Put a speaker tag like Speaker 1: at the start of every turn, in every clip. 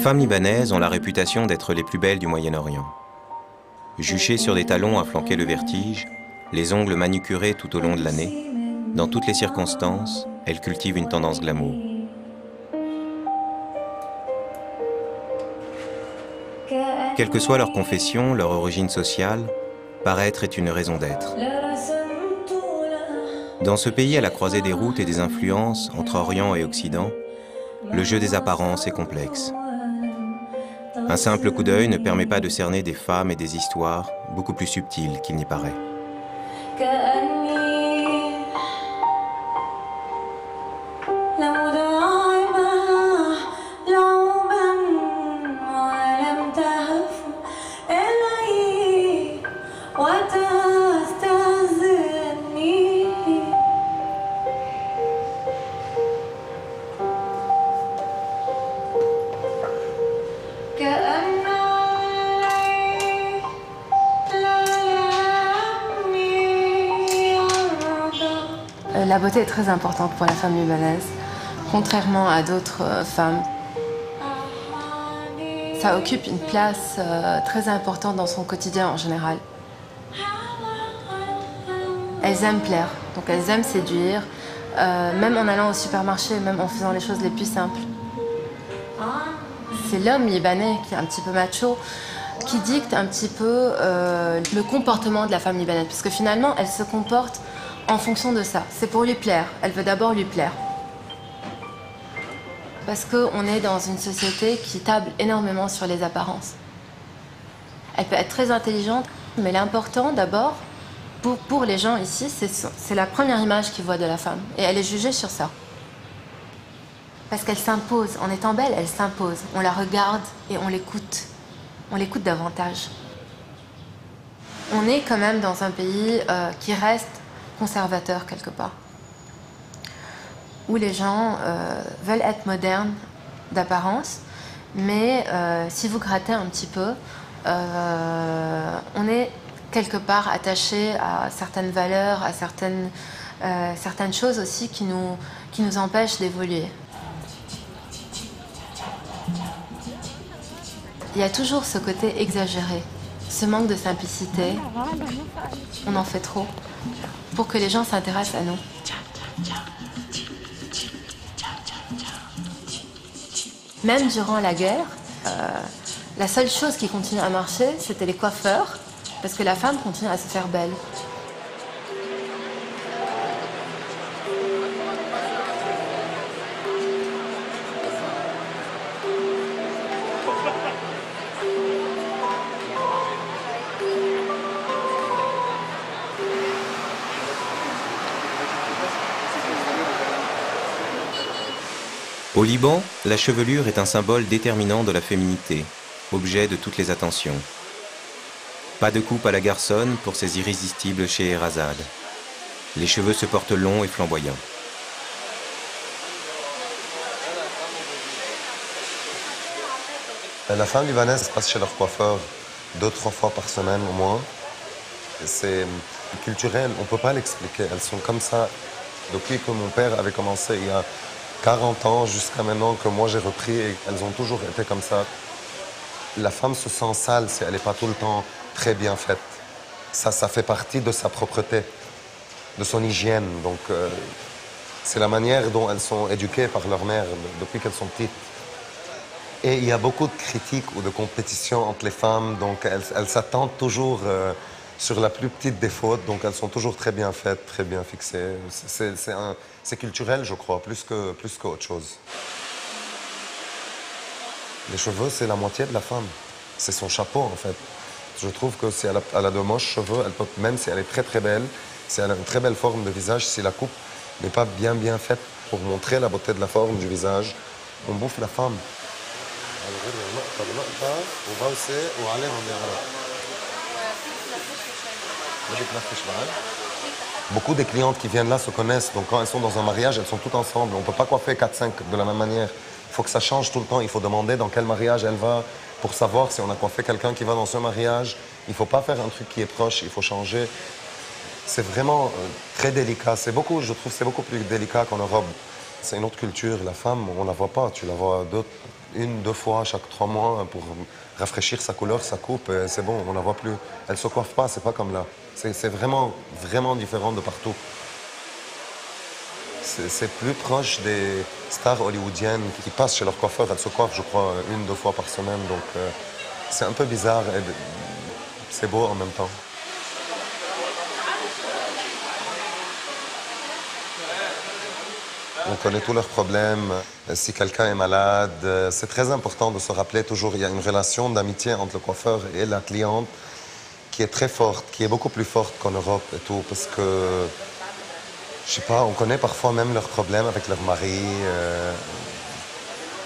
Speaker 1: femmes libanaises ont la réputation d'être les plus belles du Moyen-Orient. Juchées sur des talons à flanquer le vertige, les ongles manucurés tout au long de l'année, dans toutes les circonstances, elles cultivent une tendance glamour. Quelle que soit leur confession, leur origine sociale, paraître est une raison d'être. Dans ce pays à la croisée des routes et des influences entre Orient et Occident, le jeu des apparences est complexe. Un simple coup d'œil ne permet pas de cerner des femmes et des histoires beaucoup plus subtiles qu'il n'y paraît.
Speaker 2: La beauté est très importante pour la femme libanaise, contrairement à d'autres femmes. Ça occupe une place très importante dans son quotidien en général. Elles aiment plaire, donc elles aiment séduire, même en allant au supermarché, même en faisant les choses les plus simples. C'est l'homme libanais qui est un petit peu macho, qui dicte un petit peu le comportement de la femme libanaise, puisque finalement elle se comporte en fonction de ça. C'est pour lui plaire, elle veut d'abord lui plaire. Parce qu'on est dans une société qui table énormément sur les apparences. Elle peut être très intelligente, mais l'important d'abord, pour les gens ici, c'est la première image qu'ils voient de la femme. Et elle est jugée sur ça. Parce qu'elle s'impose. En étant belle, elle s'impose. On la regarde et on l'écoute. On l'écoute davantage. On est quand même dans un pays qui reste conservateur quelque part. Où les gens veulent être modernes d'apparence, mais si vous grattez un petit peu, on est quelque part attaché à certaines valeurs, à certaines choses aussi qui nous empêchent d'évoluer. Il y a toujours ce côté exagéré, ce manque de simplicité. On en fait trop pour que les gens s'intéressent à nous. Même durant la guerre, la seule chose qui continuait à marcher, c'était les coiffeurs, parce que la femme continue à se faire belle.
Speaker 1: Au Liban, la chevelure est un symbole déterminant de la féminité, objet de toutes les attentions. Pas de coupe à la garçonne pour ces irrésistibles Scheherazade. Les cheveux se portent longs et flamboyants.
Speaker 3: La femme libanaise passe chez leur coiffeur 2-3 fois par semaine au moins. C'est culturel, on ne peut pas l'expliquer. Elles sont comme ça depuis que mon père avait commencé il y a 40 ans jusqu'à maintenant que moi j'ai repris et elles ont toujours été comme ça. La femme se sent sale si elle n'est pas tout le temps très bien faite. Ça fait partie de sa propreté, de son hygiène. Donc c'est la manière dont elles sont éduquées par leur mère depuis qu'elles sont petites. Et il y a beaucoup de critiques ou de compétition entre les femmes, donc elles s'attendent toujours sur la plus petite des fautes, donc elles sont toujours très bien faites, très bien fixées. C'est culturel, je crois, plus qu'autre chose. Les cheveux, c'est la moitié de la femme. C'est son chapeau, en fait. Je trouve que si elle a de moches cheveux, elle peut, même si elle est très très belle, si elle a une très belle forme de visage, si la coupe n'est pas bien faite pour montrer la beauté de la forme du visage, on bouffe la femme. Beaucoup des clientes qui viennent là se connaissent, donc quand elles sont dans un mariage, elles sont toutes ensemble. On ne peut pas coiffer 4-5 de la même manière. Il faut que ça change tout le temps. Il faut demander dans quel mariage elle va pour savoir si on a coiffé quelqu'un qui va dans ce mariage. Il ne faut pas faire un truc qui est proche, il faut changer. C'est vraiment très délicat. Je trouve que c'est beaucoup plus délicat qu'en Europe. C'est une autre culture. La femme, on ne la voit pas. Tu la vois une, deux fois chaque 3 mois pour rafraîchir sa couleur, sa coupe, c'est bon, on ne la voit plus. Elle ne se coiffe pas, c'est pas comme là. C'est vraiment, vraiment différent de partout. C'est plus proche des stars hollywoodiennes qui passent chez leur coiffeur. Elles se coiffent, je crois, une, deux fois par semaine. Donc c'est un peu bizarre et c'est beau en même temps. On connaît tous leurs problèmes. Si quelqu'un est malade, c'est très important de se rappeler toujours qu'il y a une relation d'amitié entre le coiffeur et la cliente qui est très forte, qui est beaucoup plus forte qu'en Europe et tout, parce que, je sais pas, on connaît parfois même leurs problèmes avec leur mari.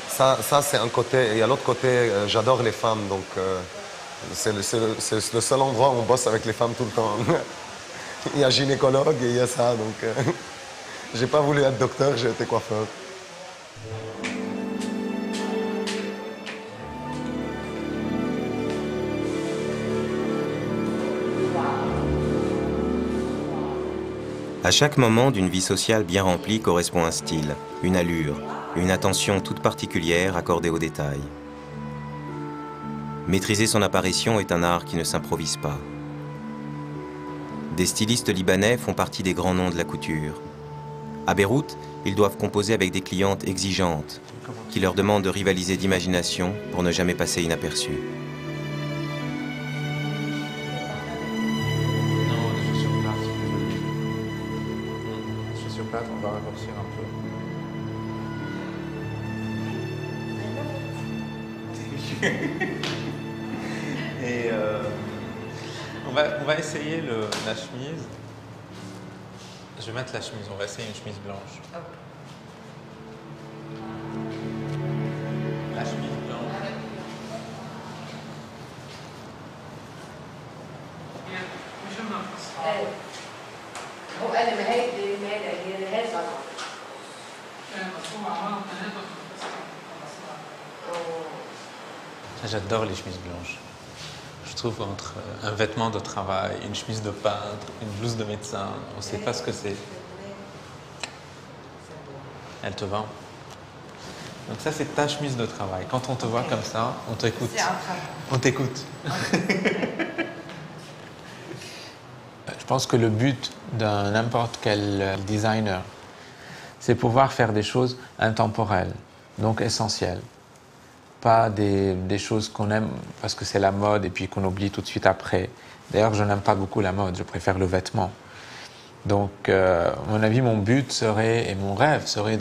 Speaker 3: Ça c'est un côté. Et à l'autre côté, j'adore les femmes, donc c'est le seul endroit où on bosse avec les femmes tout le temps. Il y a gynécologue et il y a ça, donc... J'ai pas voulu être docteur, j'ai été coiffeur.
Speaker 1: À chaque moment d'une vie sociale bien remplie correspond un style, une allure, une attention toute particulière accordée aux détails. Maîtriser son apparition est un art qui ne s'improvise pas. Des stylistes libanais font partie des grands noms de la couture. À Beyrouth, ils doivent composer avec des clientes exigeantes qui leur demandent de rivaliser d'imagination pour ne jamais passer inaperçus.
Speaker 4: Non, je suis sur place. Je suis sur place, on va raccourcir un peu. Et on va essayer la chemise. Je vais mettre la chemise, on va essayer une chemise blanche. La chemise blanche. J'adore les chemises blanches. Je trouve entre un vêtement de travail, une chemise de peintre, une blouse de médecin, on ne sait pas ce que c'est. Elle te va. Donc ça, c'est ta chemise de travail. Quand on te voit comme ça, on t'écoute. On t'écoute. Je pense que le but d'un n'importe quel designer, c'est pouvoir faire des choses intemporelles, donc essentielles. Pas des choses qu'on aime parce que c'est la mode et puis qu'on oublie tout de suite après. D'ailleurs, je n'aime pas beaucoup la mode, je préfère le vêtement. Donc, à mon avis, mon but serait, et mon rêve serait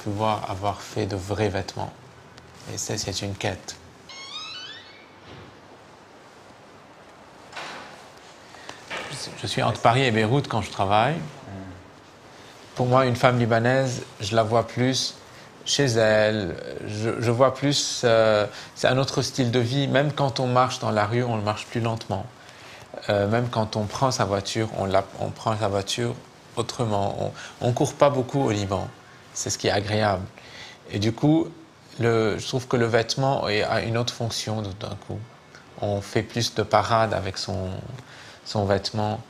Speaker 4: pouvoir avoir fait de vrais vêtements. Et ça, c'est une quête. Je suis entre Paris et Beyrouth quand je travaille. Pour moi, une femme libanaise, je la vois plus chez elle, je vois plus, c'est un autre style de vie. Même quand on marche dans la rue, on marche plus lentement. Même quand on prend sa voiture, on prend sa voiture autrement. On court pas beaucoup au Liban. C'est ce qui est agréable. Et du coup, je trouve que le vêtement a une autre fonction d'un coup. On fait plus de parade avec son vêtement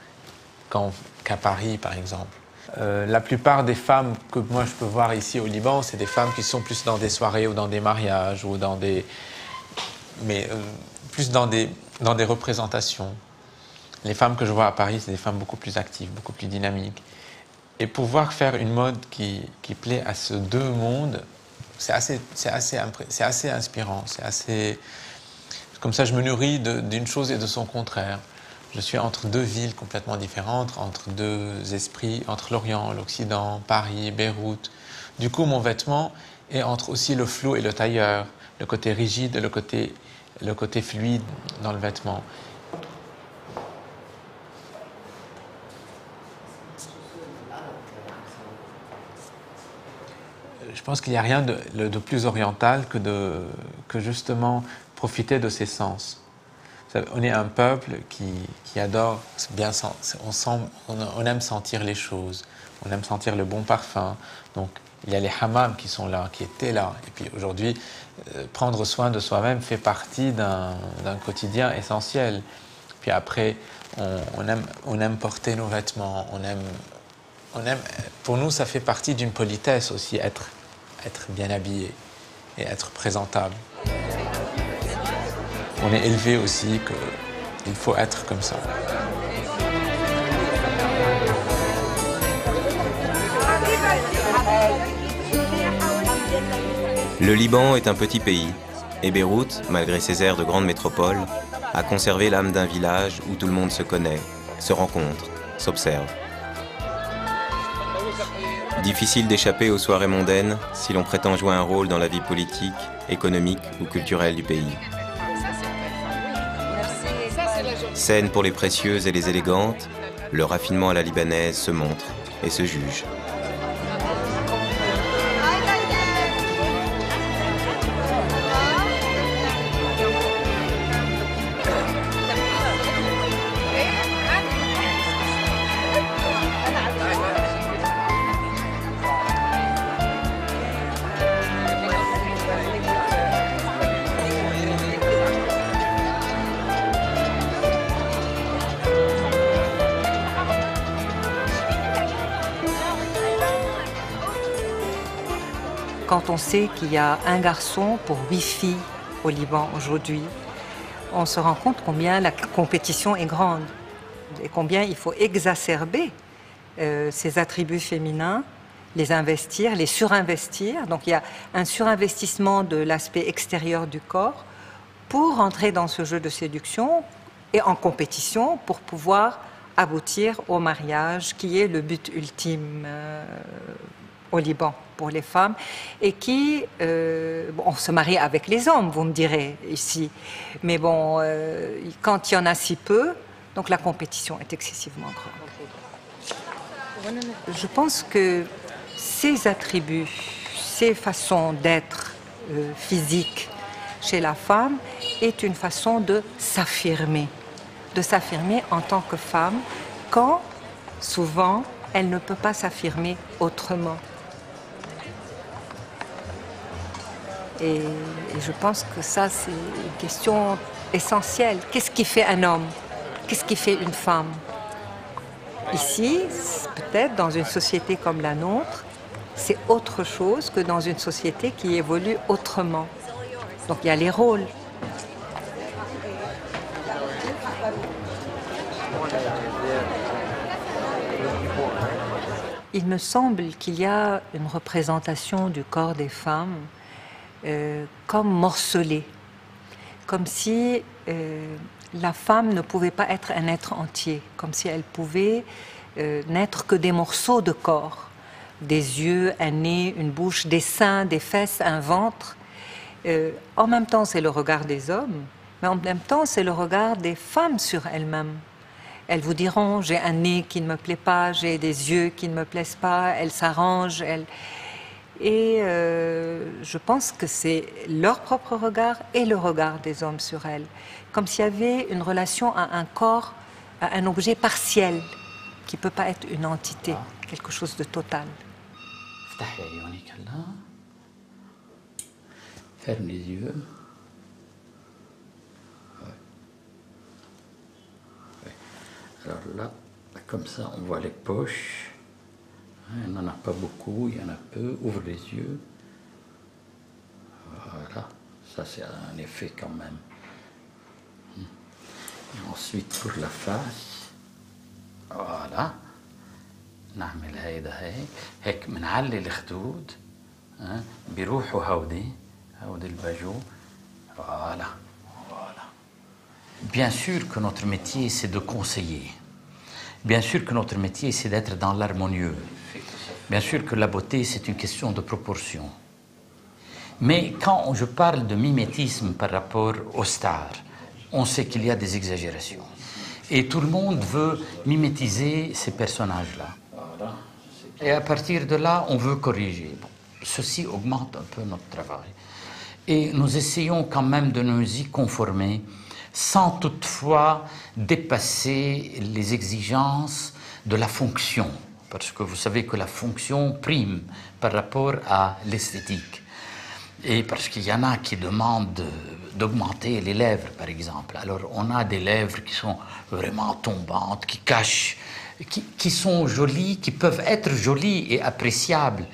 Speaker 4: qu'à Paris, par exemple. La plupart des femmes que moi je peux voir ici au Liban, c'est des femmes qui sont plus dans des soirées ou dans des mariages ou dans des... plus dans des représentations. Les femmes que je vois à Paris, c'est des femmes beaucoup plus actives, beaucoup plus dynamiques. Et pouvoir faire une mode qui plaît à ces deux mondes, c'est assez inspirant. Comme ça, je me nourris d'une chose et de son contraire. Je suis entre deux villes complètement différentes, entre deux esprits, entre l'Orient, l'Occident, Paris, Beyrouth. Du coup, mon vêtement est entre aussi le flou et le tailleur, le côté rigide et le côté fluide dans le vêtement. Je pense qu'il n'y a rien de plus oriental que justement profiter de ses sens. On est un peuple qui adore bien on aime sentir les choses, on aime sentir le bon parfum. Donc il y a les hammams qui sont là, qui étaient là. Et puis aujourd'hui, prendre soin de soi-même fait partie d'un quotidien essentiel. Puis après, on aime porter nos vêtements, pour nous, ça fait partie d'une politesse aussi, être bien habillé. et être présentable. On est élevé aussi qu'il faut être comme ça.
Speaker 1: Le Liban est un petit pays, et Beyrouth, malgré ses airs de grande métropole, a conservé l'âme d'un village où tout le monde se connaît, se rencontre, s'observe. Difficile d'échapper aux soirées mondaines si l'on prétend jouer un rôle dans la vie politique, économique ou culturelle du pays. Scène pour les précieuses et les élégantes, le raffinement à la libanaise se montre et se juge.
Speaker 5: Quand on sait qu'il y a un garçon pour 8 filles au Liban aujourd'hui, on se rend compte combien la compétition est grande et combien il faut exacerber ces attributs féminins, les investir, les surinvestir. Donc il y a un surinvestissement de l'aspect extérieur du corps pour entrer dans ce jeu de séduction et en compétition pour pouvoir aboutir au mariage qui est le but ultime au Liban pour les femmes, et qui, on se marie avec les hommes, vous me direz, ici, mais bon, quand il y en a si peu, donc la compétition est excessivement grande. Je pense que ces attributs, ces façons d'être physiques chez la femme est une façon de s'affirmer en tant que femme, quand souvent elle ne peut pas s'affirmer autrement. Et je pense que ça, c'est une question essentielle. Qu'est-ce qui fait un homme? Qu'est-ce qui fait une femme? Ici, peut-être dans une société comme la nôtre, c'est autre chose que dans une société qui évolue autrement. Donc il y a les rôles. Il me semble qu'il y a une représentation du corps des femmes comme morcelée, comme si la femme ne pouvait pas être un être entier, comme si elle pouvait n'être que des morceaux de corps, des yeux, un nez, une bouche, des seins, des fesses, un ventre. En même temps, c'est le regard des hommes, mais en même temps, c'est le regard des femmes sur elles-mêmes. Elles vous diront, j'ai un nez qui ne me plaît pas, j'ai des yeux qui ne me plaisent pas, elles s'arrangent. Et je pense que c'est leur propre regard et le regard des hommes sur elles. Comme s'il y avait une relation à un corps, à un objet partiel, qui ne peut pas être une entité, quelque chose de total.
Speaker 6: Ferme les yeux. Alors là, comme ça, on voit les poches. Il n'en a pas beaucoup, il y en a peu. Ouvre les yeux. Voilà, ça c'est un effet quand même. Et ensuite pour la face, voilà. نعمل هيدا هيك بنعلي الخدود بيروحوا هودي الباجو. Voilà. Bien sûr que notre métier, c'est de conseiller. Bien sûr que notre métier, c'est d'être dans l'harmonieux. Bien sûr que la beauté, c'est une question de proportion. Mais quand je parle de mimétisme par rapport aux stars, on sait qu'il y a des exagérations. Et tout le monde veut mimétiser ces personnages-là. Et à partir de là, on veut corriger. Bon, ceci augmente un peu notre travail. Et nous essayons quand même de nous y conformer, sans toutefois dépasser les exigences de la fonction. Parce que vous savez que la fonction prime par rapport à l'esthétique. Et parce qu'il y en a qui demandent d'augmenter les lèvres, par exemple. Alors on a des lèvres qui sont vraiment tombantes, qui cachent, qui sont jolies, qui peuvent être jolies et appréciables.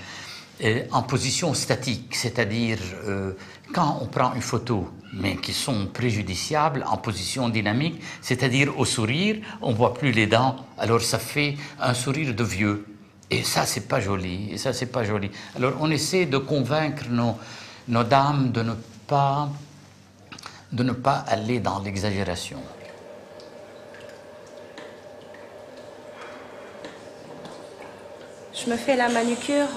Speaker 6: en position statique, c'est-à-dire quand on prend une photo, mais qui sont préjudiciables, en position dynamique, c'est-à-dire au sourire, on ne voit plus les dents, alors ça fait un sourire de vieux. Et ça, c'est pas joli. Et ça, c'est pas joli. Alors, on essaie de convaincre nos dames de ne pas aller dans l'exagération.
Speaker 7: Je me fais la manucure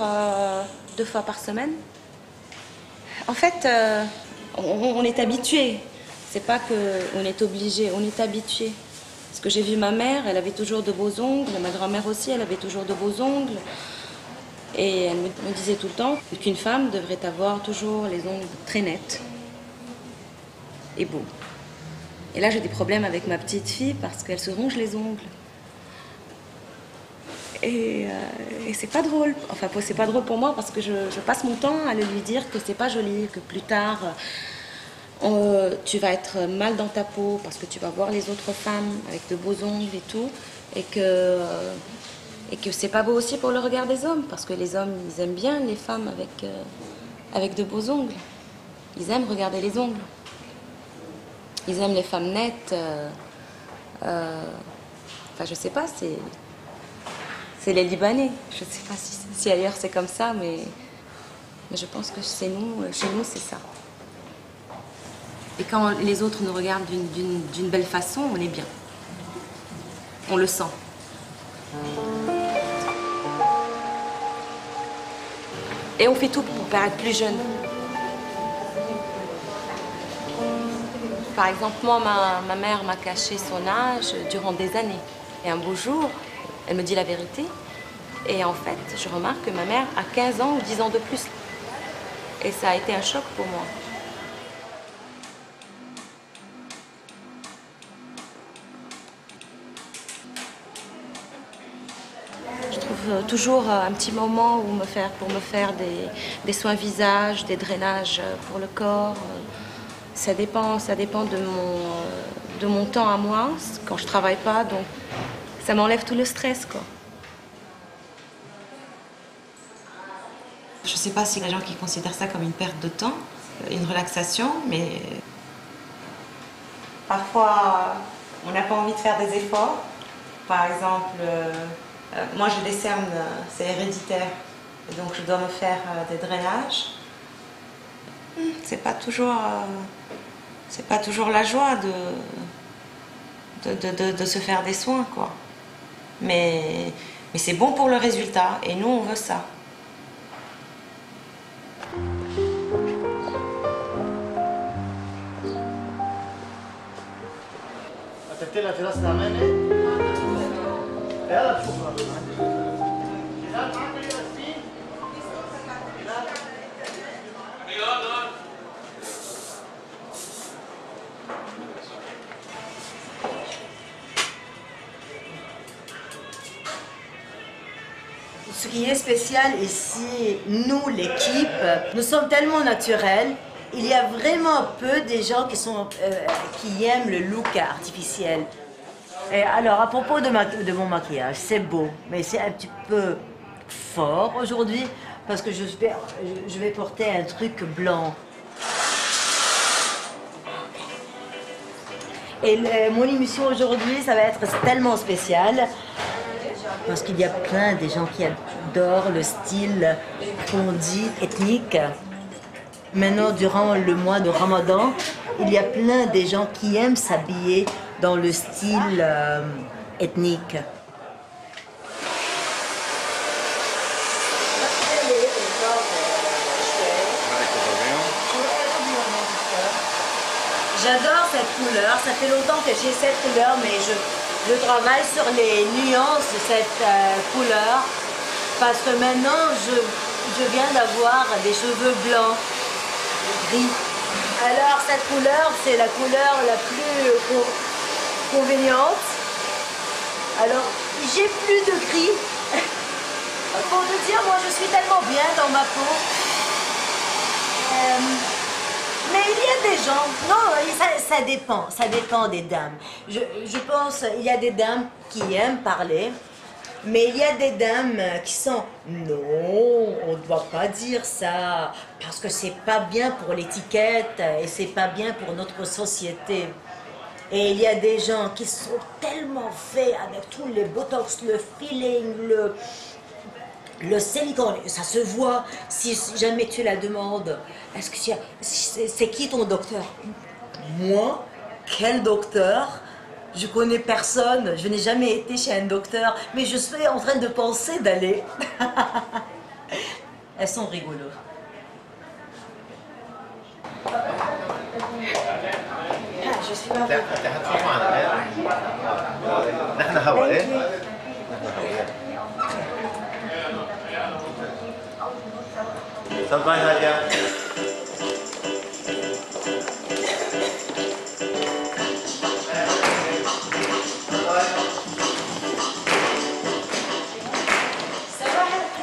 Speaker 7: 2 fois par semaine. En fait, on est habitué. C'est pas qu'on est obligé, on est habitué. Parce que j'ai vu ma mère, elle avait toujours de beaux ongles. Ma grand-mère aussi, elle avait toujours de beaux ongles. Et elle me disait tout le temps qu'une femme devrait avoir toujours les ongles très nets et beaux. Et là, j'ai des problèmes avec ma petite fille parce qu'elle se ronge les ongles. Et c'est pas drôle. Enfin, c'est pas drôle pour moi parce que je passe mon temps à lui dire que c'est pas joli, que plus tard tu vas être mal dans ta peau parce que tu vas voir les autres femmes avec de beaux ongles et tout, et que c'est pas beau aussi pour le regard des hommes parce que les hommes ils aiment bien les femmes avec de beaux ongles. Ils aiment regarder les ongles. Ils aiment les femmes nettes. Enfin, je sais pas, c'est les Libanais. Je ne sais pas si ailleurs c'est comme ça, mais je pense que chez nous c'est ça. Et quand les autres nous regardent d'une belle façon, on est bien. On le sent. Et on fait tout pour paraître plus jeune. Par exemple, moi, ma mère m'a caché son âge durant des années. Et un beau jour, elle me dit la vérité. Et en fait, je remarque que ma mère a 15 ans ou 10 ans de plus. Et ça a été un choc pour moi. Je trouve toujours un petit moment pour me faire des soins visage, des drainages pour le corps. Ça dépend de mon temps à moi, quand je travaille pas, donc ça m'enlève tout le stress, quoi.
Speaker 8: Je sais pas si les gens qui considèrent ça comme une perte de temps, une relaxation, mais parfois on n'a pas envie de faire des efforts. Par exemple, moi j'ai des cernes, c'est héréditaire, et donc je dois me faire des drainages. C'est pas toujours la joie de se faire des soins, quoi. Mais c'est bon pour le résultat, et nous on veut ça.
Speaker 9: Ce qui est spécial ici, nous, l'équipe, nous sommes tellement naturels. Il y a vraiment peu de gens qui aiment le look artificiel. Et alors, à propos de mon maquillage, c'est beau, mais c'est un petit peu fort aujourd'hui parce que je vais porter un truc blanc. Et mon émission aujourd'hui, ça va être tellement spécial parce qu'il y a plein de gens qui adorent le style qu'on dit ethnique. Maintenant, durant le mois de Ramadan, il y a plein de gens qui aiment s'habiller dans le style ethnique. J'adore cette couleur, ça fait longtemps que j'ai cette couleur, mais je travaille sur les nuances de cette couleur parce que maintenant je viens d'avoir des cheveux blancs, gris. Alors cette couleur, c'est la couleur la plus conveniente. Alors j'ai plus de gris. Pour te dire, moi je suis tellement bien dans ma peau. Mais il y a des gens, non, ça dépend des dames. Je pense il y a des dames qui aiment parler Mais il y a des dames qui sont non, on ne doit pas dire ça parce que c'est pas bien pour l'étiquette et c'est pas bien pour notre société. Et il y a des gens qui sont tellement faits avec tous les botox, le feeling, le silicone, ça se voit. Si jamais tu la demandes, est-ce que c'est qui ton docteur? Moi, quel docteur? Je connais personne, je n'ai jamais été chez un docteur, mais je suis en train de penser d'aller. Elles sont rigolotes. Je suis pas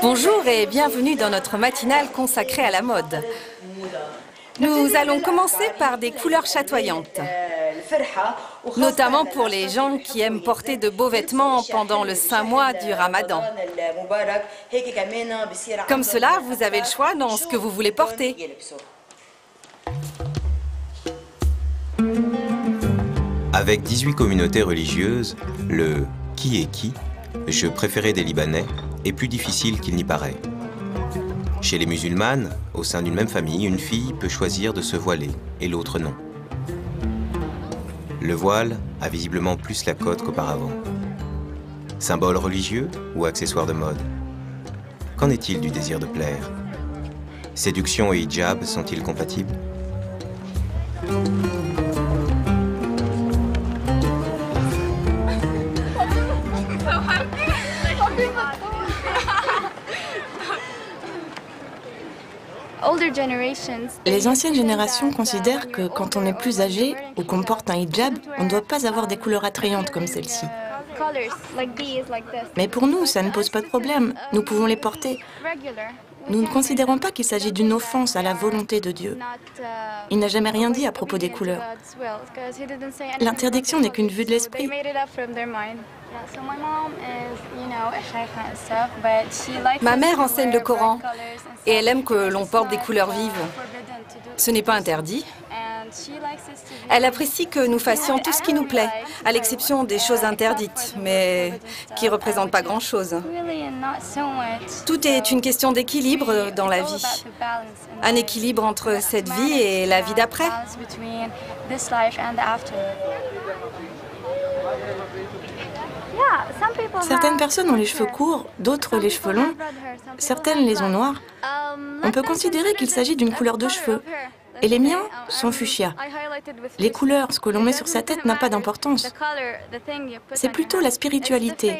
Speaker 10: Bonjour et bienvenue dans notre matinale consacrée à la mode. Nous allons commencer par des couleurs chatoyantes, notamment pour les gens qui aiment porter de beaux vêtements pendant le 5 mois du Ramadan. Comme cela, vous avez le choix dans ce que vous voulez porter.
Speaker 1: Avec 18 communautés religieuses, le « qui est qui », jeu préféré des Libanais, est plus difficile qu'il n'y paraît. Chez les musulmanes, au sein d'une même famille, une fille peut choisir de se voiler et l'autre non. Le voile a visiblement plus la cote qu'auparavant. Symbole religieux ou accessoire de mode? Qu'en est-il du désir de plaire? Séduction et hijab sont-ils compatibles?
Speaker 11: Les anciennes générations considèrent que quand on est plus âgé ou qu'on porte un hijab, on ne doit pas avoir des couleurs attrayantes comme celle-ci. Mais pour nous, ça ne pose pas de problème. Nous pouvons les porter. Nous ne considérons pas qu'il s'agit d'une offense à la volonté de Dieu. Il n'a jamais rien dit à propos des couleurs. L'interdiction n'est qu'une vue de l'esprit.
Speaker 10: Ma mère enseigne le Coran et elle aime que l'on porte des couleurs vives. Ce n'est pas interdit. Elle apprécie que nous fassions tout ce qui nous plaît, à l'exception des choses interdites, mais qui ne représentent pas grand-chose. Tout est une question d'équilibre dans la vie. Un équilibre entre cette vie et la vie d'après.
Speaker 11: Certaines personnes ont les cheveux courts, d'autres les cheveux longs, certaines les ont noirs. On peut considérer qu'il s'agit d'une couleur de cheveux. Et les miens sont fuchsia. Les couleurs, ce que l'on met sur sa tête n'a pas d'importance. C'est plutôt la spiritualité,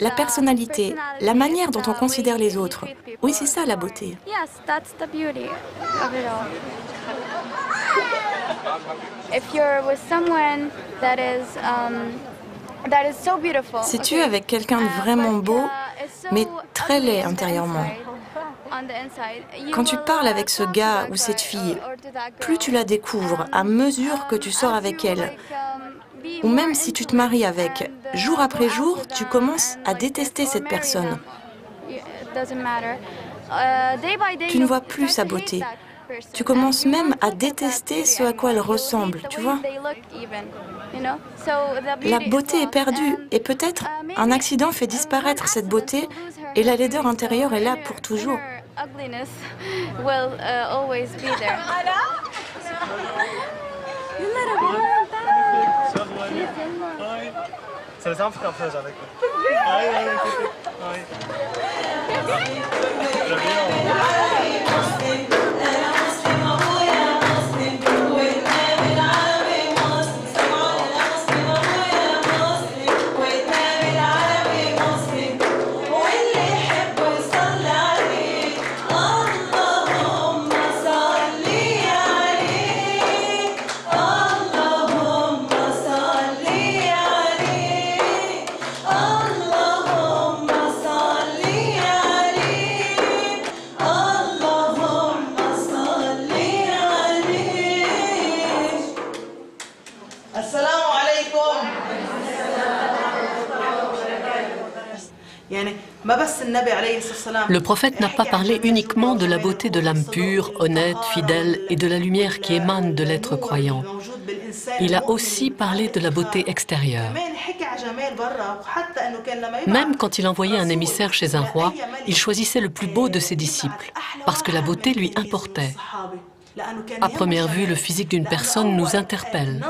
Speaker 11: la personnalité, la manière dont on considère les autres. Oui, c'est ça la beauté. Si tu es avec quelqu'un de vraiment beau, mais très laid intérieurement, quand tu parles avec ce gars ou cette fille, plus tu la découvres à mesure que tu sors avec elle, ou même si tu te maries avec, jour après jour, tu commences à détester cette personne. Tu ne vois plus sa beauté. Tu commences même à détester ce à quoi elle ressemble, tu vois. La beauté est perdue et peut-être un accident fait disparaître cette beauté et la laideur intérieure est là pour toujours.
Speaker 12: Le prophète n'a pas parlé uniquement de la beauté de l'âme pure, honnête, fidèle et de la lumière qui émane de l'être croyant. Il a aussi parlé de la beauté extérieure. Même quand il envoyait un émissaire chez un roi, il choisissait le plus beau de ses disciples, parce que la beauté lui importait. À première vue, le physique d'une personne nous interpelle.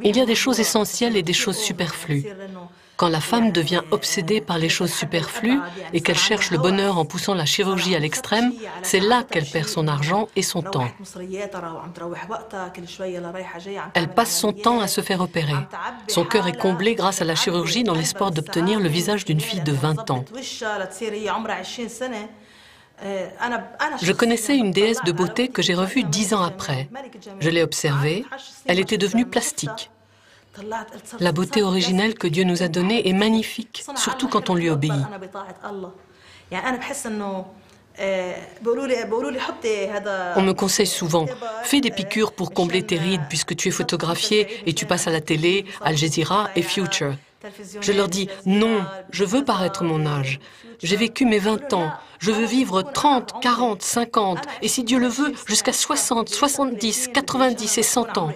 Speaker 12: Il y a des choses essentielles et des choses superflues. Quand la femme devient obsédée par les choses superflues et qu'elle cherche le bonheur en poussant la chirurgie à l'extrême, c'est là qu'elle perd son argent et son temps. Elle passe son temps à se faire opérer. Son cœur est comblé grâce à la chirurgie dans l'espoir d'obtenir le visage d'une fille de 20 ans. Je connaissais une déesse de beauté que j'ai revue 10 ans après. Je l'ai observée, elle était devenue plastique. La beauté originelle que Dieu nous a donnée est magnifique, surtout quand on lui obéit. On me conseille souvent, fais des piqûres pour combler tes rides puisque tu es photographié et tu passes à la télé, Al Jazeera et Future. Je leur dis, non, je veux paraître mon âge. J'ai vécu mes 20 ans. Je veux vivre 30, 40, 50 et si Dieu le veut, jusqu'à 60, 70, 90 et 100 ans.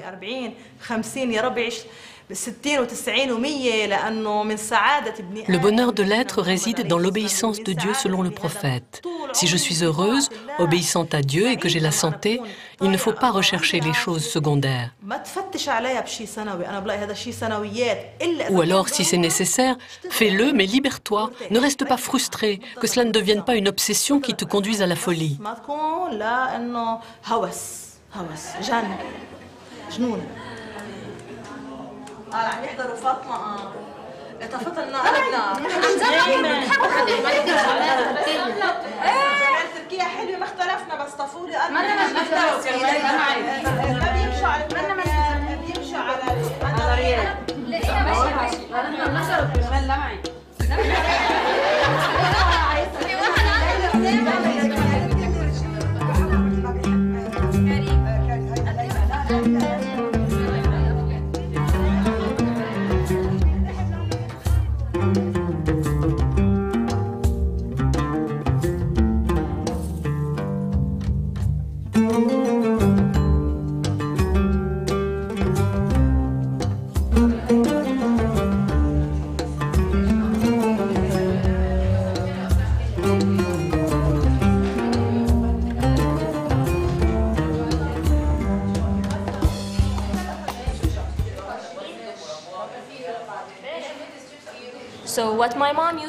Speaker 12: Le bonheur de l'être réside dans l'obéissance de Dieu selon le prophète. Si je suis heureuse, obéissante à Dieu et que j'ai la santé, il ne faut pas rechercher les choses secondaires. Ou alors, si c'est nécessaire, fais-le, mais libère-toi. Ne reste pas frustré, que cela ne devienne pas une obsession qui te conduise à la folie.
Speaker 9: عم يحضروا فاطمه فاطمه جمال تركيا حلوه ما اختلفنا بس طفولي ما بيمشوا على بيمشوا على ريال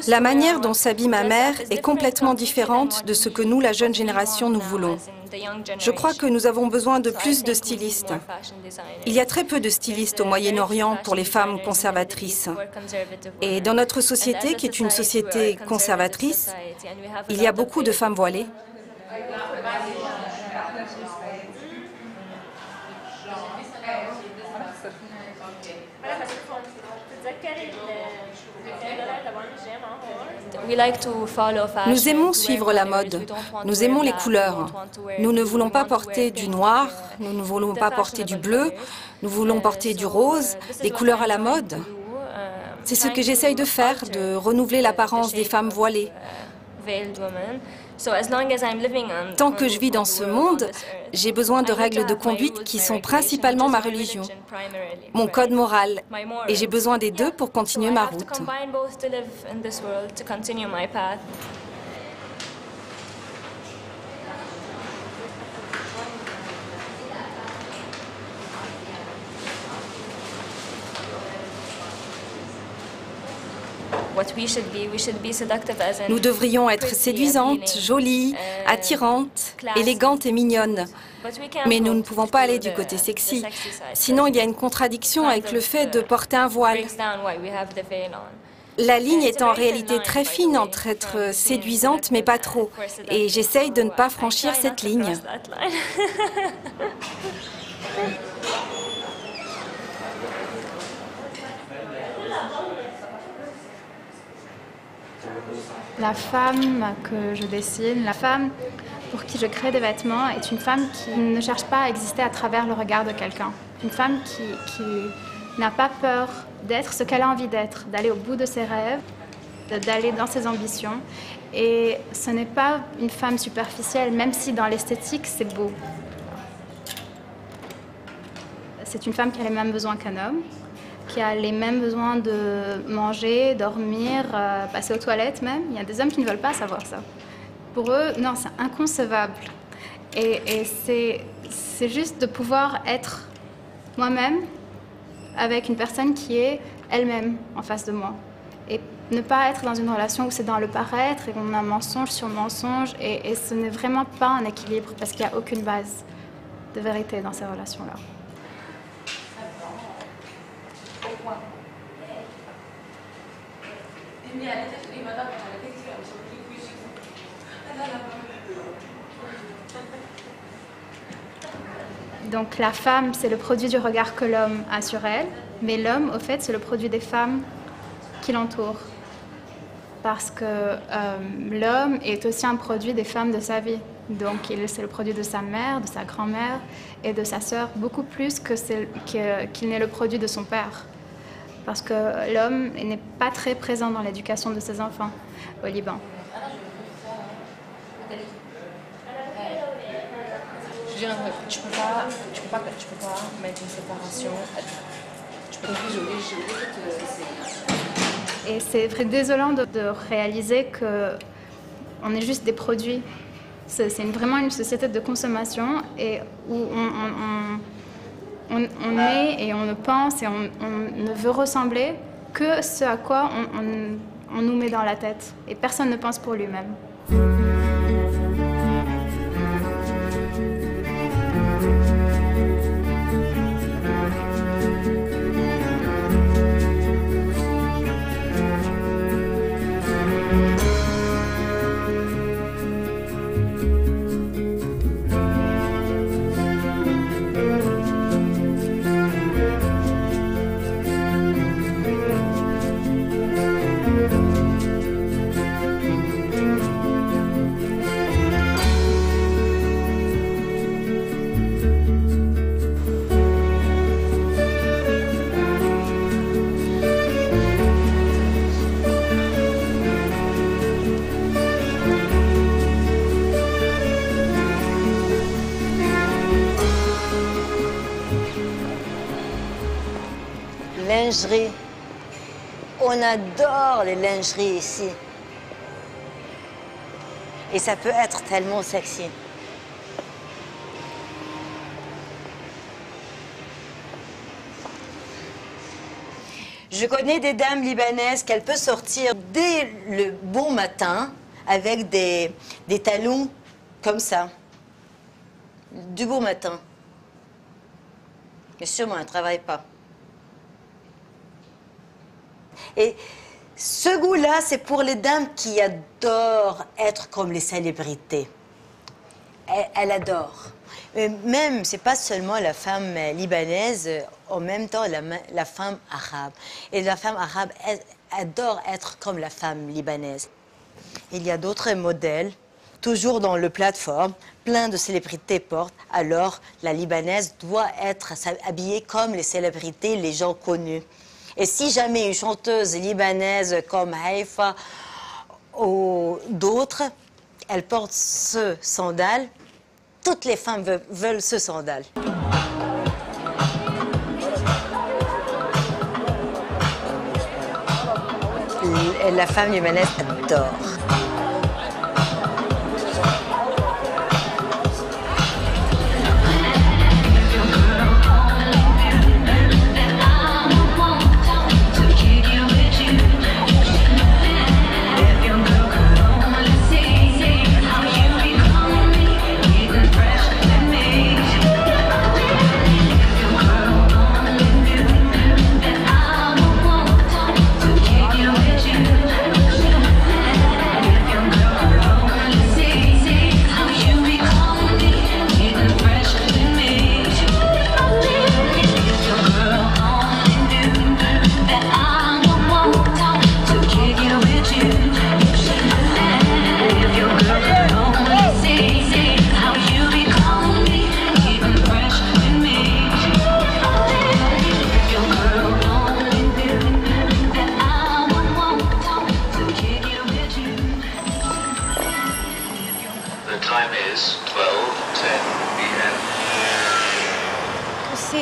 Speaker 10: La manière dont s'habille ma mère est complètement différente de ce que nous, la jeune génération, nous voulons. Je crois que nous avons besoin de plus de stylistes. Il y a très peu de stylistes au Moyen-Orient pour les femmes conservatrices. Et dans notre société, qui est une société conservatrice, il y a beaucoup de femmes voilées. Nous aimons suivre la mode, nous aimons les couleurs. Nous ne voulons pas porter du noir, nous ne voulons pas porter du bleu, nous voulons porter du rose, des couleurs à la mode. C'est ce que j'essaye de faire, de renouveler l'apparence des femmes voilées. Tant que je vis dans ce monde, j'ai besoin de règles de conduite qui sont principalement ma religion, mon code moral, et j'ai besoin des deux pour continuer ma route. Nous devrions être séduisantes, jolies, attirantes, élégantes et mignonnes. Mais nous ne pouvons pas aller du côté sexy. Sinon, il y a une contradiction avec le fait de porter un voile. La ligne est en réalité très fine entre être séduisante mais pas trop. Et j'essaye de ne pas franchir cette ligne.
Speaker 13: La femme que je dessine, la femme pour qui je crée des vêtements est une femme qui ne cherche pas à exister à travers le regard de quelqu'un. Une femme qui n'a pas peur d'être ce qu'elle a envie d'être, d'aller au bout de ses rêves, d'aller dans ses ambitions. Et ce n'est pas une femme superficielle, même si dans l'esthétique, c'est beau. C'est une femme qui a les mêmes besoins qu'un homme, qui a les mêmes besoins de manger, dormir, passer aux toilettes même. Il y a des hommes qui ne veulent pas savoir ça. Pour eux, non, c'est inconcevable. Et c'est juste de pouvoir être moi-même avec une personne qui est elle-même en face de moi. Et ne pas être dans une relation où c'est dans le paraître et qu'on a mensonge sur mensonge. Et ce n'est vraiment pas un équilibre parce qu'il n'y a aucune base de vérité dans ces relations-là. Donc la femme, c'est le produit du regard que l'homme a sur elle, mais l'homme, au fait, c'est le produit des femmes qui l'entourent. Parce que l'homme est aussi un produit des femmes de sa vie. Donc c'est le produit de sa mère, de sa grand-mère et de sa sœur, beaucoup plus qu'il n'est le produit de son père. Parce que l'homme n'est pas très présent dans l'éducation de ses enfants au Liban.
Speaker 14: Tu peux pas mettre une séparation. Tu peux
Speaker 13: Et c'est très désolant de réaliser qu'on est juste des produits. C'est vraiment une société de consommation et où on est et on ne pense et on ne veut ressembler que ce à quoi on nous met dans la tête. Et personne ne pense pour lui-même.
Speaker 9: Lingerie. On adore les lingeries ici. Et ça peut être tellement sexy. Je connais des dames libanaises qu'elles peuvent sortir dès le bon matin avec des talons comme ça. Du bon matin. Mais sûrement, elles ne travaillent pas. Et ce goût-là, c'est pour les dames qui adorent être comme les célébrités. Elle adore. Même, c'est pas seulement la femme libanaise, en même temps la femme arabe. Et la femme arabe adore être comme la femme libanaise. Il y a d'autres modèles, toujours dans le plateforme, plein de célébrités portent. Alors, la libanaise doit être habillée comme les célébrités, les gens connus. Et si jamais une chanteuse libanaise comme Haïfa ou d'autres, elle porte ce sandal, toutes les femmes veulent ce sandal. La femme libanaise adore.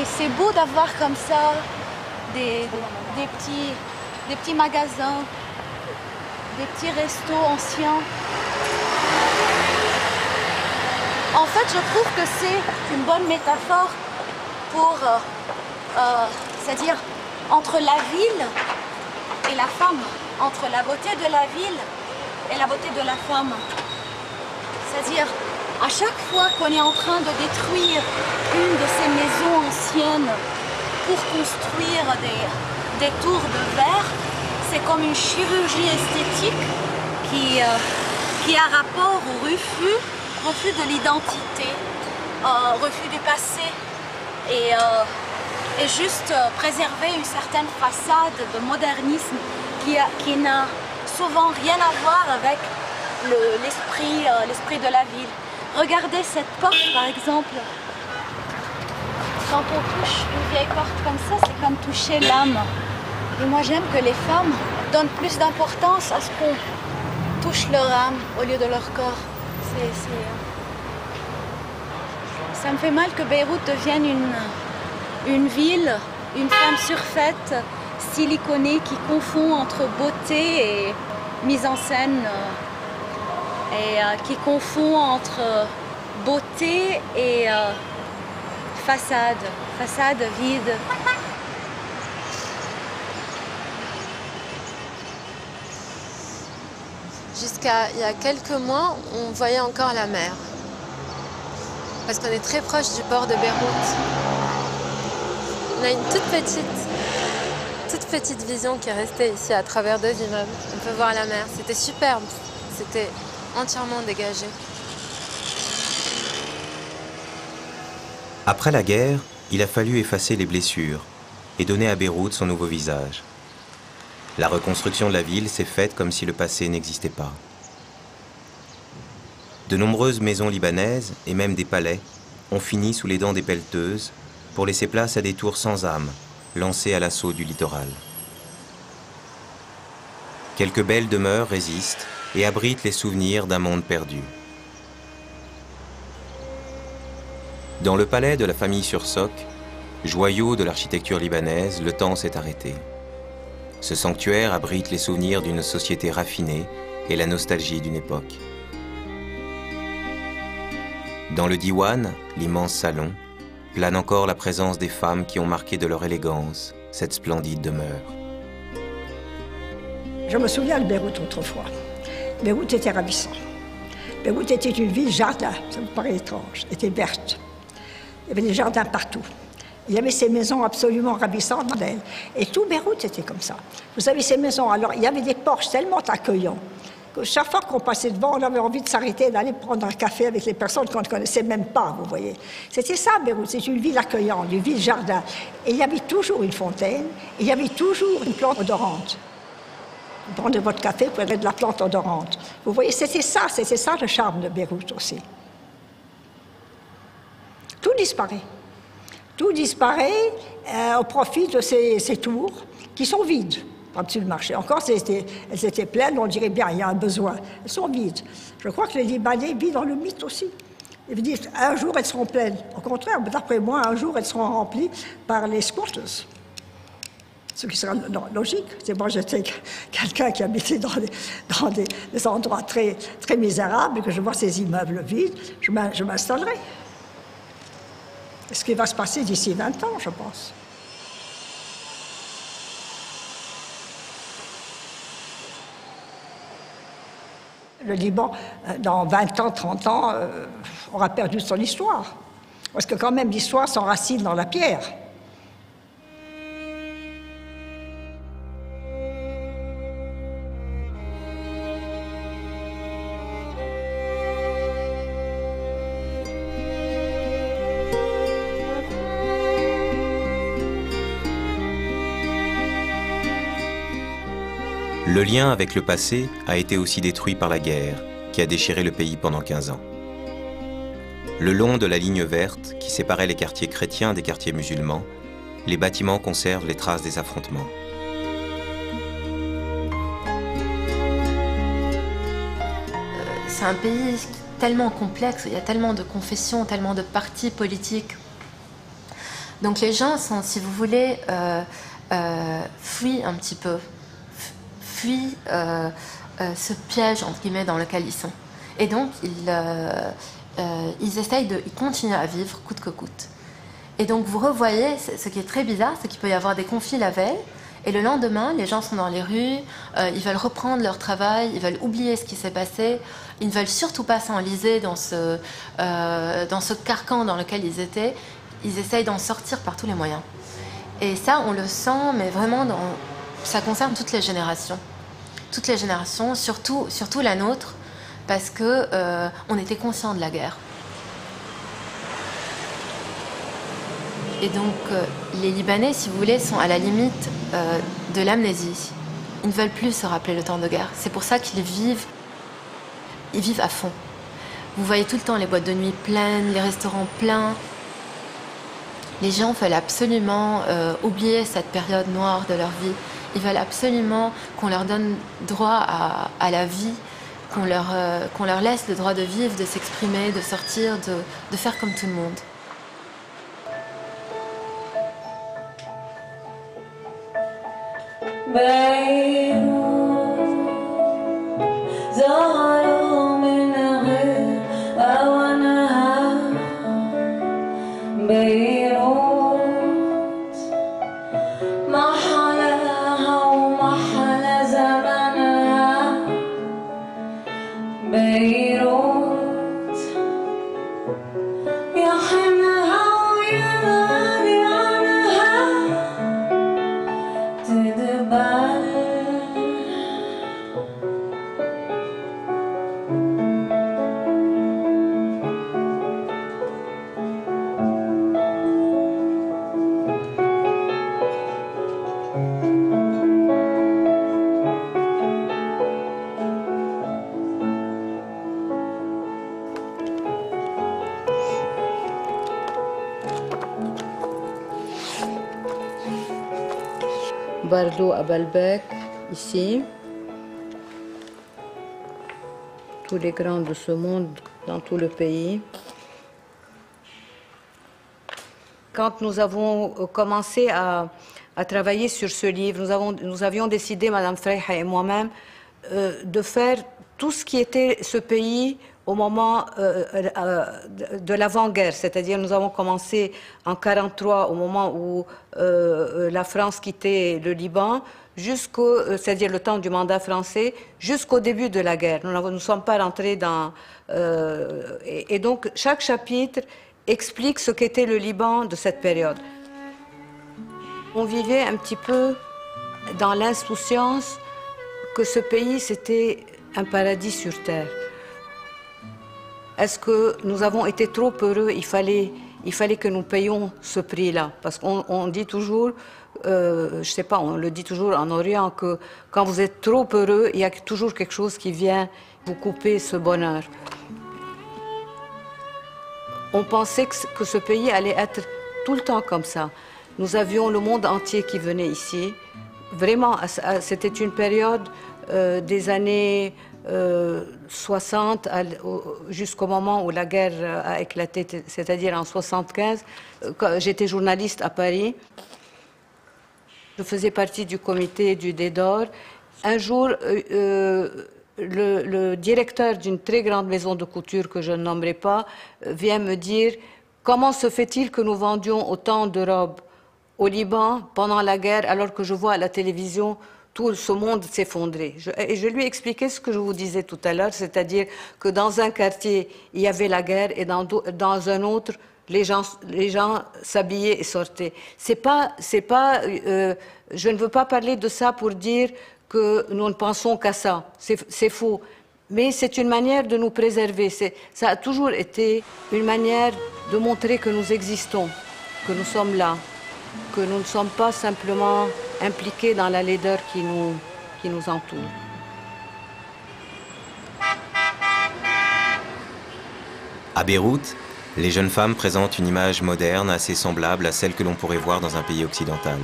Speaker 15: C'est beau d'avoir comme ça des petits magasins, des petits restos anciens. En fait, je trouve que c'est une bonne métaphore pour, c'est-à-dire entre la ville et la femme, entre la beauté de la ville et la beauté de la femme. C'est-à-dire, à chaque fois qu'on est en train de détruire une de ces maisons anciennes pour construire des tours de verre, c'est comme une chirurgie esthétique qui a rapport au refus de l'identité, refus du passé et juste préserver une certaine façade de modernisme qui n'a souvent rien à voir avec l'esprit de la ville. Regardez cette porte par exemple. Quand on touche une vieille porte comme ça, c'est comme toucher l'âme. Et moi j'aime que les femmes donnent plus d'importance à ce qu'on touche leur âme au lieu de leur corps. Ça me fait mal que Beyrouth devienne une ville, une femme surfaite, siliconnée, qui confond entre beauté et mise en scène, et qui confond entre beauté et façade vide.
Speaker 2: Jusqu'à il y a quelques mois, on voyait encore la mer. Parce qu'on est très proche du port de Beyrouth. On a une toute petite vision qui est restée ici à travers 2 immeubles. On peut voir la mer. C'était superbe. C'était entièrement dégagé.
Speaker 1: Après la guerre, il a fallu effacer les blessures et donner à Beyrouth son nouveau visage. La reconstruction de la ville s'est faite comme si le passé n'existait pas. De nombreuses maisons libanaises, et même des palais, ont fini sous les dents des pelleteuses pour laisser place à des tours sans âme, lancées à l'assaut du littoral. Quelques belles demeures résistent et abritent les souvenirs d'un monde perdu. Dans le palais de la famille Sursock, joyau de l'architecture libanaise, le temps s'est arrêté. Ce sanctuaire abrite les souvenirs d'une société raffinée et la nostalgie d'une époque. Dans le diwan, l'immense salon, plane encore la présence des femmes qui ont marqué de leur élégance cette splendide demeure.
Speaker 16: Je me souviens de Beyrouth autrefois. Beyrouth était ravissant. Beyrouth était une ville jardin, ça me paraît étrange, était verte. Il y avait des jardins partout. Il y avait ces maisons absolument ravissantes dans elle. Et tout Beyrouth était comme ça. Vous avez ces maisons, alors il y avait des porches tellement accueillants que chaque fois qu'on passait devant, on avait envie de s'arrêter, d'aller prendre un café avec les personnes qu'on ne connaissait même pas, vous voyez. C'était ça Beyrouth, c'est une ville accueillante, une ville jardin. Et il y avait toujours une fontaine, et il y avait toujours une plante odorante. Vous prenez votre café, vous avez de la plante odorante. Vous voyez, c'était ça le charme de Beyrouth aussi. Tout disparaît. Tout disparaît au profit de ces tours qui sont vides par-dessus le marché. Encore, elles étaient pleines, on dirait bien, il y a un besoin. Elles sont vides. Je crois que les Libanais vivent dans le mythe aussi. Ils disent, un jour, elles seront pleines. Au contraire, d'après moi, un jour, elles seront remplies par les squatters. Ce qui sera logique. Moi, j'étais quelqu'un qui habitait dans des endroits très, très misérables, et que je vois ces immeubles vides, je m'installerai. C'est ce qui va se passer d'ici 20 ans, je pense. Le Liban, dans 20 ans, 30 ans, aura perdu son histoire. Parce que quand même, l'histoire s'enracine dans la pierre.
Speaker 1: Le lien avec le passé a été aussi détruit par la guerre, qui a déchiré le pays pendant 15 ans. Le long de la ligne verte, qui séparait les quartiers chrétiens des quartiers musulmans, les bâtiments conservent les traces des affrontements.
Speaker 2: C'est un pays tellement complexe, il y a tellement de confessions, tellement de partis politiques. Donc les gens sont, si vous voulez, fuient un petit peu, fuient ce piège, entre guillemets, dans lequel ils sont. Et donc, ils continuent à vivre coûte que coûte. Et donc, vous revoyez, ce qui est très bizarre, c'est qu'il peut y avoir des conflits la veille, et le lendemain, les gens sont dans les rues, ils veulent reprendre leur travail, ils veulent oublier ce qui s'est passé, ils ne veulent surtout pas s'enliser dans ce carcan dans lequel ils étaient. Ils essayent d'en sortir par tous les moyens. Et ça, on le sent, mais vraiment, ça concerne toutes les générations. Toutes les générations, surtout la nôtre, parce qu'on était conscients de la guerre. Et donc, les Libanais, si vous voulez, sont à la limite de l'amnésie. Ils ne veulent plus se rappeler le temps de guerre. C'est pour ça qu'ils vivent à fond. Vous voyez tout le temps les boîtes de nuit pleines, les restaurants pleins. Les gens veulent absolument oublier cette période noire de leur vie. Ils veulent absolument qu'on leur donne droit à la vie, qu'on leur laisse le droit de vivre, de s'exprimer, de sortir, de faire comme tout le monde.
Speaker 17: Bardo à Baalbek, ici. Tous les grands de ce monde dans tout le pays. Quand nous avons commencé à travailler sur ce livre, nous avions décidé, Madame Freiha et moi-même, de faire tout ce qui était ce pays au moment de l'avant-guerre, c'est-à-dire nous avons commencé en 1943 au moment où la France quittait le Liban, c'est-à-dire le temps du mandat français, jusqu'au début de la guerre. Nous ne sommes pas rentrés dans... et donc chaque chapitre explique ce qu'était le Liban de cette période. On vivait un petit peu dans l'insouciance que ce pays c'était un paradis sur terre. Est-ce que nous avons été trop heureux? Il fallait que nous payions ce prix-là. Parce qu'on dit toujours, je ne sais pas, on le dit toujours en Orient, que quand vous êtes trop heureux, il y a toujours quelque chose qui vient vous couper ce bonheur. On pensait que ce pays allait être tout le temps comme ça. Nous avions le monde entier qui venait ici. Vraiment, c'était une période des années 60 jusqu'au moment où la guerre a éclaté, c'est-à-dire en 75. J'étais journaliste à Paris. Je faisais partie du comité du Dédor. Un jour, le directeur d'une très grande maison de couture que je ne nommerai pas vient me dire « Comment se fait-il que nous vendions autant de robes au Liban pendant la guerre alors que je vois à la télévision tout ce monde s'effondrer ?» Et je lui ai expliqué ce que je vous disais tout à l'heure, c'est-à-dire que dans un quartier, il y avait la guerre et dans un autre, les gens s'habillaient et sortaient. Je ne veux pas parler de ça pour dire que nous ne pensons qu'à ça. C'est faux. Mais c'est une manière de nous préserver. Ça a toujours été une manière de montrer que nous existons, que nous sommes là, que nous ne sommes pas simplement impliqués dans la laideur qui nous entoure.
Speaker 1: À Beyrouth, les jeunes femmes présentent une image moderne assez semblable à celle que l'on pourrait voir dans un pays occidental.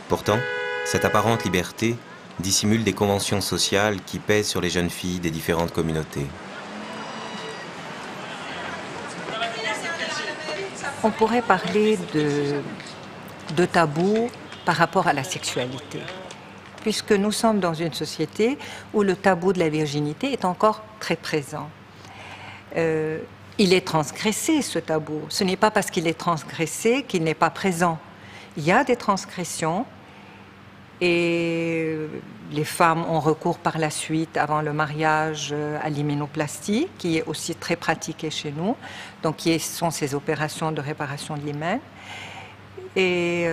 Speaker 1: Pourtant, cette apparente liberté dissimule des conventions sociales qui pèsent sur les jeunes filles des différentes communautés.
Speaker 5: On pourrait parler de tabou par rapport à la sexualité, puisque nous sommes dans une société où le tabou de la virginité est encore très présent. Il est transgressé, ce tabou. Ce n'est pas parce qu'il est transgressé qu'il n'est pas présent. Il y a des transgressions et les femmes ont recours par la suite, avant le mariage, à l'hyménoplastie, qui est aussi très pratiquée chez nous, donc qui sont ces opérations de réparation de l'hymen. Et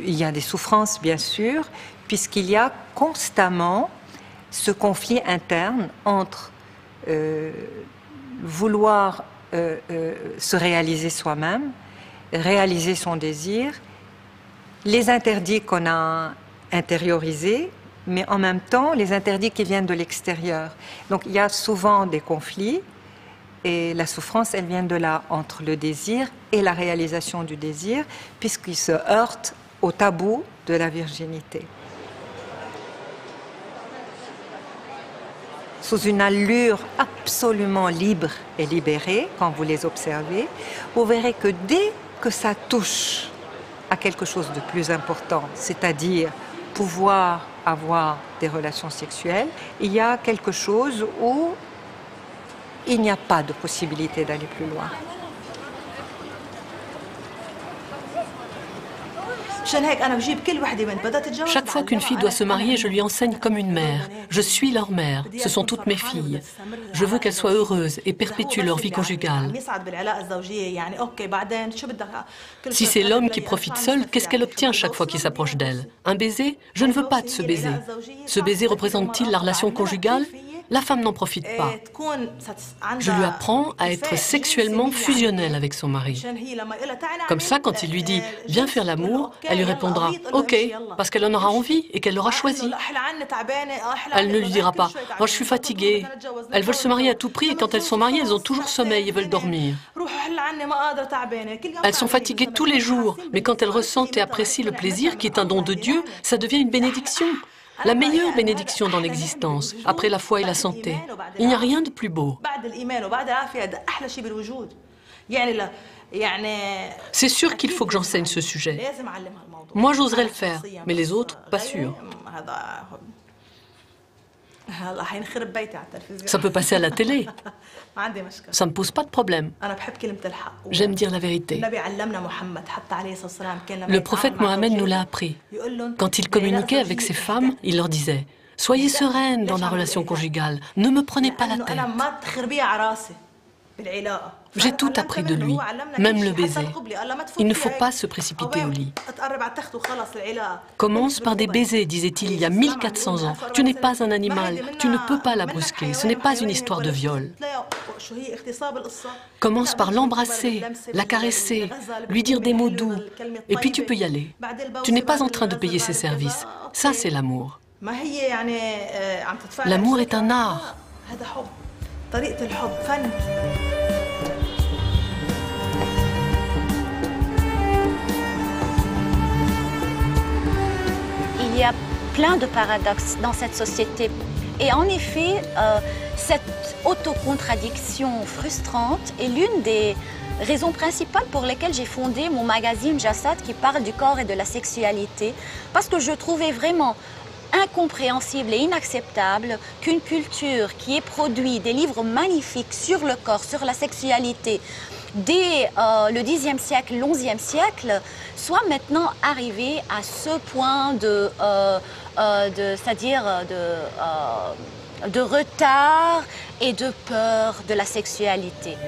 Speaker 5: il y a des souffrances, bien sûr, puisqu'il y a constamment ce conflit interne entre vouloir se réaliser soi-même, réaliser son désir, les interdits qu'on a intériorisés, mais en même temps les interdits qui viennent de l'extérieur. Donc il y a souvent des conflits et la souffrance, elle vient de là, entre le désir et la réalisation du désir, puisqu'ils se heurtent au tabou de la virginité. Sous une allure absolument libre et libérée, quand vous les observez, vous verrez que dès que ça touche à quelque chose de plus important, c'est-à-dire pouvoir avoir des relations sexuelles, il y a quelque chose où il n'y a pas de possibilité d'aller plus loin.
Speaker 12: Chaque fois qu'une fille doit se marier, je lui enseigne comme une mère. Je suis leur mère. Ce sont toutes mes filles. Je veux qu'elles soient heureuses et perpétuent leur vie conjugale. Si c'est l'homme qui profite seul, qu'est-ce qu'elle obtient chaque fois qu'il s'approche d'elle? Un baiser? Je ne veux pas de ce baiser. Ce baiser représente-t-il la relation conjugale? La femme n'en profite pas. Je lui apprends à être sexuellement fusionnelle avec son mari. Comme ça, quand il lui dit « viens faire l'amour », elle lui répondra « ok », parce qu'elle en aura envie et qu'elle l'aura choisi. Elle ne lui dira pas « moi je suis fatiguée ». Elles veulent se marier à tout prix et quand elles sont mariées, elles ont toujours sommeil et veulent dormir. Elles sont fatiguées tous les jours, mais quand elles ressentent et apprécient le plaisir, qui est un don de Dieu, ça devient une bénédiction. La meilleure bénédiction dans l'existence, après la foi et la santé. Il n'y a rien de plus beau. C'est sûr qu'il faut que j'enseigne ce sujet. Moi, j'oserais le faire, mais les autres, pas sûr. Ça peut passer à la télé. Ça ne me pose pas de problème. J'aime dire la vérité. Le prophète Mohammed nous l'a appris. Quand il communiquait avec ses femmes, il leur disait « Soyez sereines dans la relation conjugale, ne me prenez pas la tête. » J'ai tout appris de lui, même le baiser. Il ne faut pas se précipiter au lit. Commence par des baisers, disait-il il y a 1400 ans. Tu n'es pas un animal, tu ne peux pas la brusquer, ce n'est pas une histoire de viol. Commence par l'embrasser, la caresser, lui dire des mots doux, et puis tu peux y aller. Tu n'es pas en train de payer ses services. Ça, c'est l'amour. L'amour est un art.
Speaker 15: Il y a plein de paradoxes dans cette société. Et en effet, cette autocontradiction frustrante est l'une des raisons principales pour lesquelles j'ai fondé mon magazine Jassad qui parle du corps et de la sexualité. Parce que je trouvais vraiment incompréhensible et inacceptable qu'une culture qui ait produit des livres magnifiques sur le corps, sur la sexualité, dès le Xe siècle, l'XIe siècle, soit maintenant arrivée à ce point de retard et de peur de la sexualité.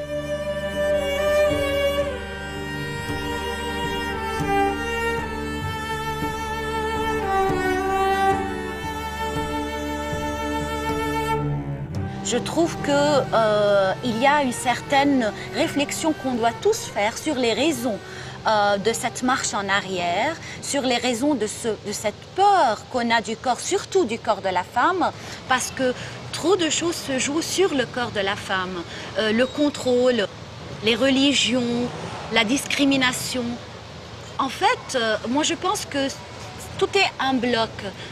Speaker 15: Je trouve qu'il y a une certaine réflexion qu'on doit tous faire sur les raisons de cette marche en arrière, sur les raisons de cette peur qu'on a du corps, surtout du corps de la femme, parce que trop de choses se jouent sur le corps de la femme. Le contrôle, les religions, la discrimination. En fait, moi je pense que Tout est un bloc.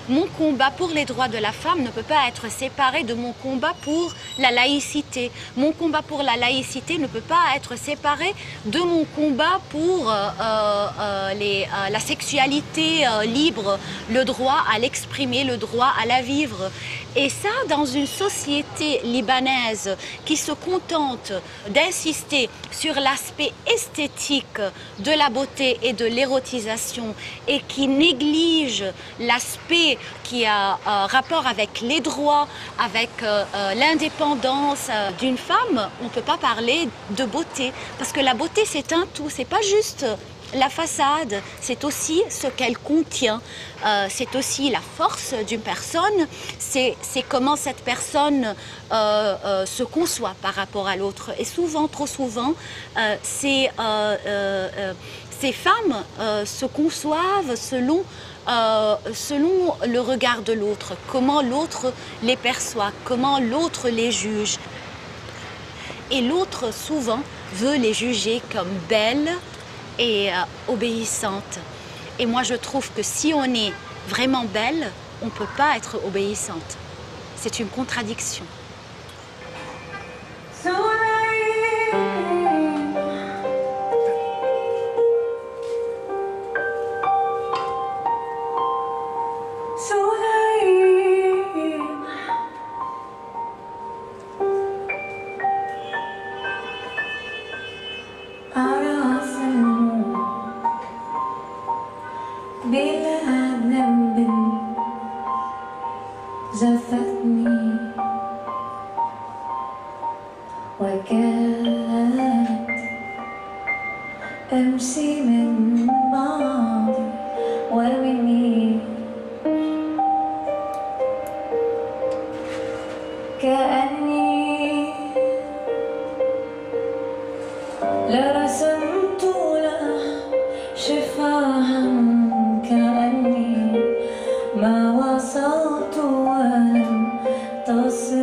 Speaker 15: Mon combat pour les droits de la femme ne peut pas être séparé de mon combat pour la laïcité. Mon combat pour la laïcité ne peut pas être séparé de mon combat pour la sexualité libre, le droit à l'exprimer, le droit à la vivre. Et ça, dans une société libanaise qui se contente d'insister sur l'aspect esthétique de la beauté et de l'érotisation et qui néglige l'aspect qui a rapport avec les droits, avec l'indépendance d'une femme, on ne peut pas parler de beauté. Parce que la beauté, c'est un tout, c'est pas juste la façade, c'est aussi ce qu'elle contient, c'est aussi la force d'une personne, c'est comment cette personne se conçoit par rapport à l'autre. Et souvent, trop souvent, ces femmes se conçoivent selon le regard de l'autre, comment l'autre les perçoit, comment l'autre les juge. Et l'autre, souvent, veut les juger comme belles et obéissantes. Et moi, je trouve que si on est vraiment belle, on ne peut pas être obéissante. C'est une contradiction.
Speaker 18: ما وصلت ولم تصل